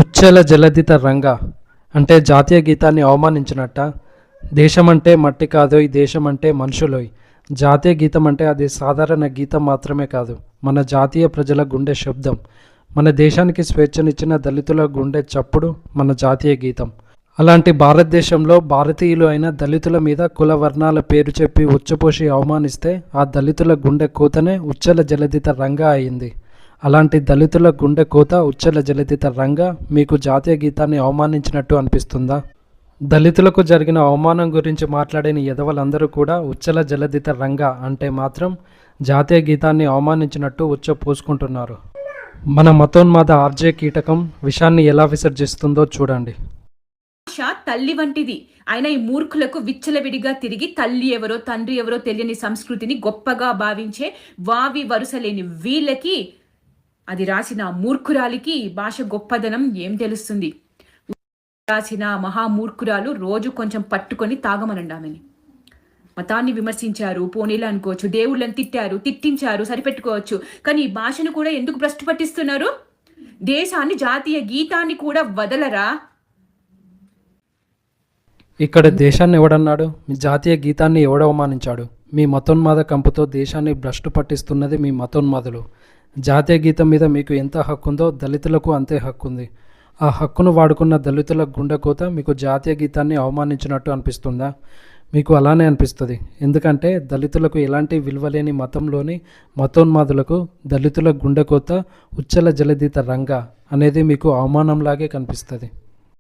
ఉచ్చెల జలధిత రంగ అంటే జాతీయ గీతాన్ని అవమానించినట్ట. దేశమంటే మట్టి కాదోయ్, దేశమంటే మనుషులోయ్. జాతీయ గీతం అంటే అది సాధారణ గీతం మాత్రమే కాదు, మన జాతీయ ప్రజల గుండె శబ్దం. మన దేశానికి స్వేచ్ఛనిచ్చిన దళితుల గుండె చప్పుడు మన జాతీయ గీతం. అలాంటి భారతదేశంలో భారతీయులు అయిన దళితుల మీద కుల వర్ణాల పేరు చెప్పి ఉచ్చపోసి అవమానిస్తే ఆ దళితుల గుండె కోతనే ఉచ్చెల జలధిత రంగ అయింది. అలాంటి దళితుల గుండె కోత ఉచ్చెల జలధిత రంగ మీకు జాతీయ గీతాన్ని అవమానించినట్టు అనిపిస్తుందా? దళితులకు జరిగిన అవమానం గురించి మాట్లాడిన ఎదవలందరూ కూడా ఉచ్చెల జలధిత రంగ అంటే మాత్రం జాతీయ గీతాన్ని అవమానించినట్టు ఉచ్చ పోసుకుంటున్నారు. మన మతోన్మాద ఆర్జే కీటకం విషాన్ని ఎలా విసర్జిస్తుందో చూడండి. తల్లి వంటిది ఆయన ఈ మూర్ఖులకు విచ్చలవిడిగా తిరిగి తల్లి ఎవరో తండ్రి ఎవరో తెలియని సంస్కృతిని గొప్పగా భావించే వావి వరుసలేని వీళ్ళకి, అది రాసిన మూర్ఖురాలికి భాష గొప్పదనం ఏం తెలుస్తుంది? రాసిన మహామూర్ఖురాలు రోజు కొంచెం పట్టుకొని తాగమనండి ఆమెని. మతాన్ని విమర్శించారు, పోనీలు అనుకోవచ్చు, దేవుళ్ళని తిట్టారు, తిట్టించారు, సరిపెట్టుకోవచ్చు. కానీ ఈ భాషను కూడా ఎందుకు భ్రష్టు పట్టిస్తున్నారు? దేశాన్ని, జాతీయ గీతాన్ని కూడా వదలరా? ఇక్కడ దేశాన్ని ఎవడన్నాడు? మీ జాతీయ గీతాన్ని ఎవడు అవమానించాడు? మీ మతోన్మాద కంపుతో దేశాన్ని భ్రష్టు పట్టిస్తున్నది మీ మతోన్మాదులు. జాతీయ గీతం మీద మీకు ఎంత హక్కుందో దళితులకు అంతే హక్కుంది. ఆ హక్కును వాడుకున్న దళితుల గుండెకోత మీకు జాతీయ గీతాన్ని అవమానించినట్టు అనిపిస్తుందా? మీకు అలానే అనిపిస్తుంది. ఎందుకంటే దళితులకు ఎలాంటి విలువలేని మతంలోని మతోన్మాదులకు దళితుల గుండెకోత ఉచ్చెల జలధిత రంగ అనేది మీకు అవమానంలాగే కనిపిస్తుంది.